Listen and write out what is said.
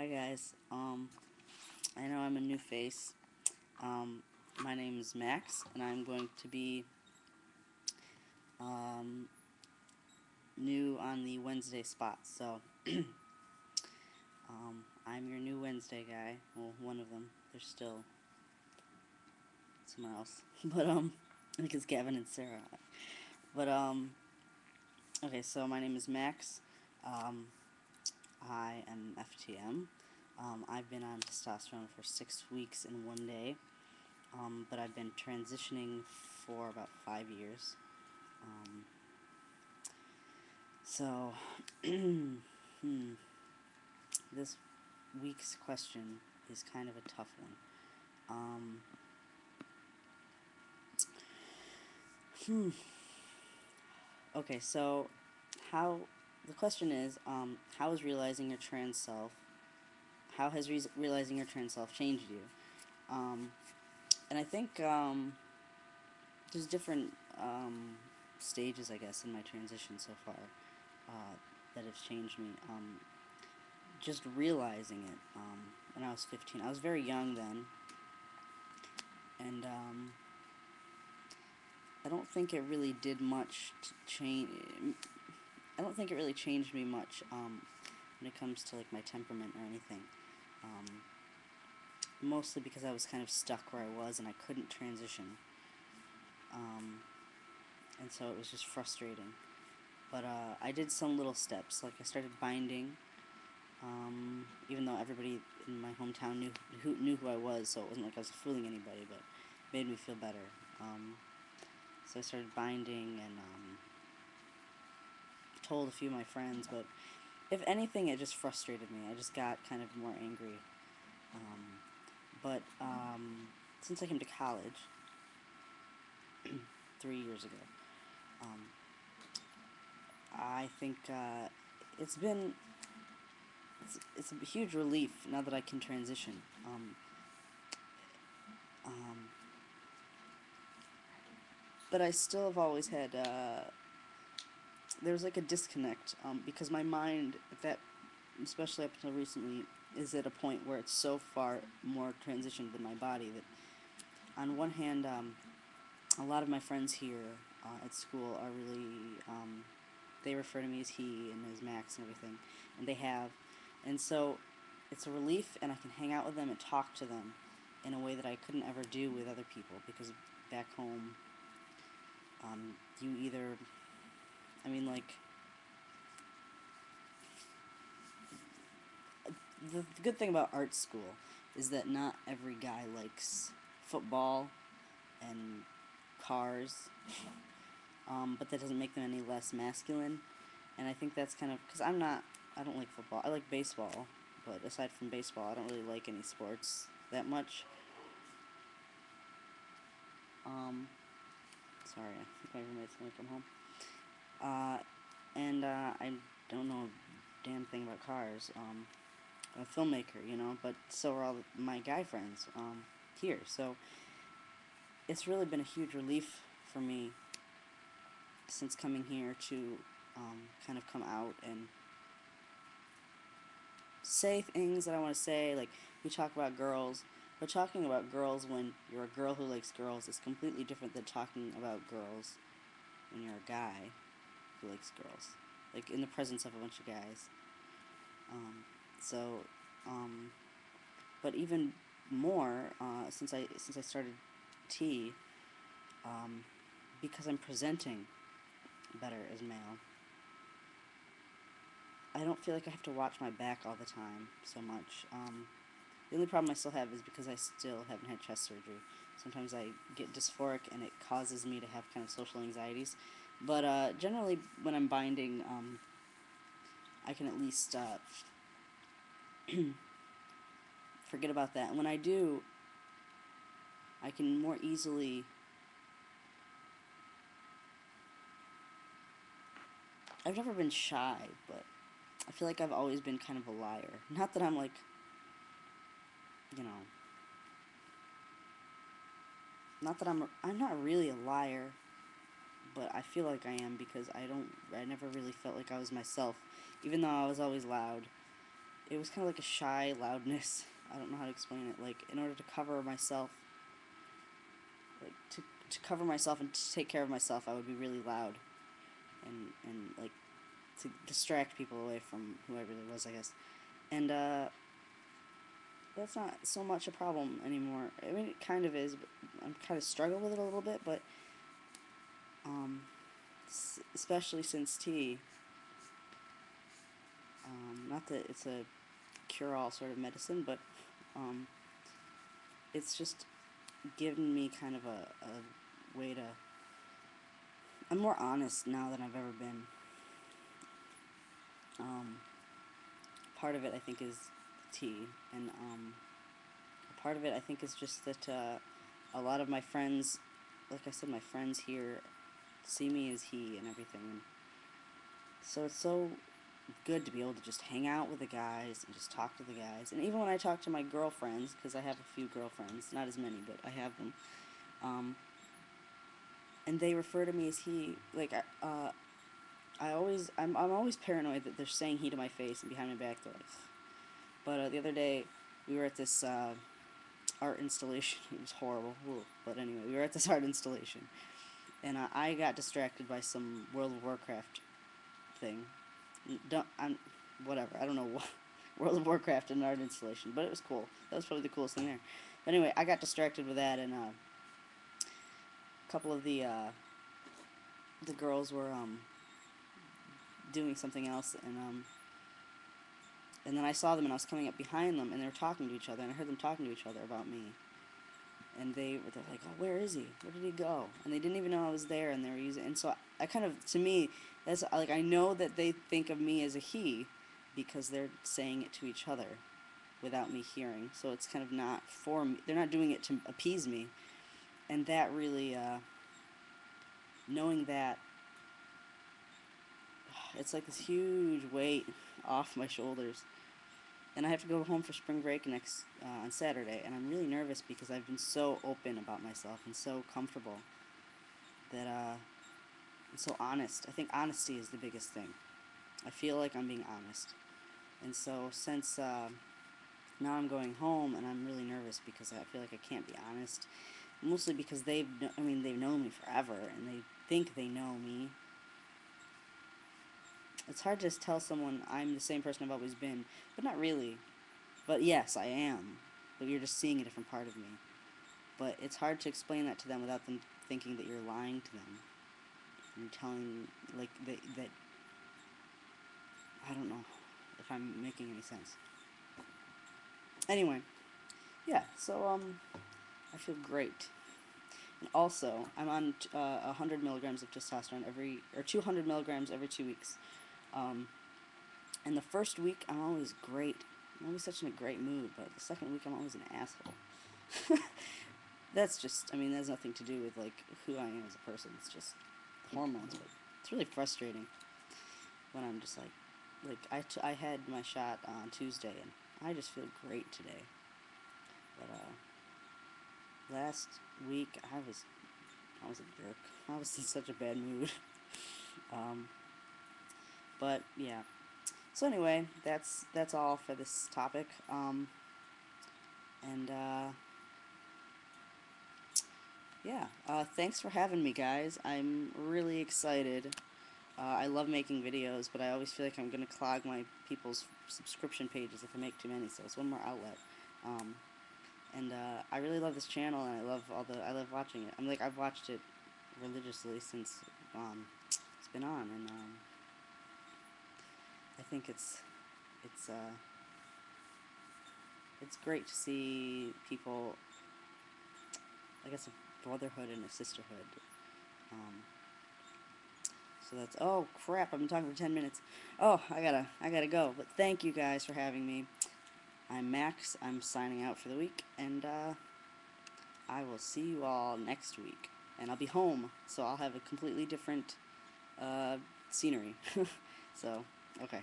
Hi guys. I know I'm a new face. My name is Max, and I'm going to be um, new on the Wednesday spot. So, I'm your new Wednesday guy. Well, one of them. There's still someone else, but I think it's Gavin and Sarah. But okay. So my name is Max. Um, I am FTM. I've been on testosterone for 6 weeks in one day. But I've been transitioning for about 5 years. Um, so, this week's question is kind of a tough one. Okay, so how the question is, how is realizing your trans self? How has realizing your trans self changed you? And I think there's different stages, I guess, in my transition so far that have changed me. Just realizing it when I was 15. I was very young then, and I don't think it really did much to change. I don't think it really changed me much when it comes to like my temperament or anything. Mostly because I was kind of stuck where I was and I couldn't transition, and so it was just frustrating. But I did some little steps, like I started binding. Even though everybody in my hometown knew who I was, so it wasn't like I was fooling anybody, but it made me feel better. So I started binding and told a few of my friends, but if anything, it just frustrated me. I just got kind of more angry. But since I came to college 3 years ago, um, I think it's been it's a huge relief now that I can transition. Um, but I still have always had there's like a disconnect because my mind, especially up until recently, is at a point where it's so far more transitioned than my body that on one hand, a lot of my friends here at school are really they refer to me as he and as Max and everything, and they have, and so it's a relief, and I can hang out with them and talk to them in a way that I couldn't ever do with other people because back home, you either, I mean, like, the good thing about art school is that not every guy likes football and cars, but that doesn't make them any less masculine. And I think that's kind of because I don't like football. I like baseball, but aside from baseball, I don't really like any sports that much. Um, Sorry, I think my roommate's gonna come home. And I don't know a damn thing about cars. I'm a filmmaker, but so are all my guy friends here. So it's really been a huge relief for me since coming here to kind of come out and say things that I want to say. Like, we talk about girls, but talking about girls when you're a girl who likes girls is completely different than talking about girls when you're a guy who likes girls. Like, in the presence of a bunch of guys. Um, so, um, but even more, since I started T, um, because I'm presenting better as male, I don't feel like I have to watch my back all the time so much. The only problem I still have is because I still haven't had chest surgery. Sometimes I get dysphoric and it causes me to have kind of social anxieties. But generally, when I'm binding, I can at least forget about that. And when I do, I can more easily. I've never been shy, but I feel like I've always been kind of a liar. Not that I'm like, you know, not that I'm not really a liar, but I feel like I am because I never really felt like I was myself, even though I was always loud. it was kind of like a shy loudness. I don't know how to explain it. Like, in order to cover myself, like to cover myself and to take care of myself, I would be really loud, and like to distract people away from whoever it was, I guess. And that's not so much a problem anymore. I mean, it kind of is, but I'm kind of struggling with it a little bit. But um, especially since tea, not that it's a cure-all sort of medicine, but um, it's just given me kind of a way to. I'm more honest now than I've ever been. Um, Part of it, I think, is tea, and part of it, I think, is just that a lot of my friends, like I said, my friends here see me as he and everything, and so it's so good to be able to just hang out with the guys and just talk to the guys. And even when I talk to my girlfriends, because I have a few girlfriends, not as many, but I have them, and they refer to me as he. Like I'm always paranoid that they're saying he to my face, and behind my back they're like. But the other day we were at this art installation. It was horrible. Ooh. But anyway, we were at this art installation, and I got distracted by some World of Warcraft thing. Whatever. I don't know what World of Warcraft and art installation, but it was cool. That was probably the coolest thing there. But anyway, I got distracted with that, and a couple of the girls were doing something else, and then I saw them, and I was coming up behind them, and they were talking to each other, and I heard them talking to each other about me. And they're like, oh, where is he? Where did he go? And they didn't even know I was there, and they were using. And so I kind of, to me, that's like, I know that they think of me as a he, because they're saying it to each other, without me hearing. So it's kind of not for me. They're not doing it to appease me, and that really, knowing that, it's like this huge weight off my shoulders. And I have to go home for spring break next on Saturday, and I'm really nervous because I've been so open about myself and so comfortable that I'm so honest. I think honesty is the biggest thing. I feel like I'm being honest, and so since now I'm going home, and I'm really nervous because I feel like I can't be honest, mostly because they've known me forever, and they think they know me. It's hard to tell someone I'm the same person I've always been, but not really. But yes, I am. But you're just seeing a different part of me. But it's hard to explain that to them without them thinking that you're lying to them. You're telling, like, that I don't know if I'm making any sense. Anyway, yeah, so, I feel great. And also, I'm on 100 milligrams of testosterone 200 milligrams every 2 weeks. And the first week, I'm always great. I'm always such in a great mood, but the second week, I'm always an asshole. That's just, that's nothing to do with, like, who I am as a person. It's just hormones, but it's really frustrating when I'm just, I had my shot on Tuesday, and I just feel great today. But, last week, I was a jerk. I was in such a bad mood. But yeah. So anyway, that's all for this topic. Yeah. Thanks for having me, guys. I'm really excited. I love making videos, but I always feel like I'm gonna clog my people's subscription pages if I make too many. So it's one more outlet. I really love this channel, and I love watching it. I've watched it religiously since it's been on, and I think it's great to see people, I guess, a brotherhood and a sisterhood. So that's, oh crap, I've been talking for 10 minutes. Oh, I gotta go. But thank you guys for having me. I'm Max. I'm signing out for the week, and I will see you all next week. And I'll be home, so I'll have a completely different scenery. So, okay.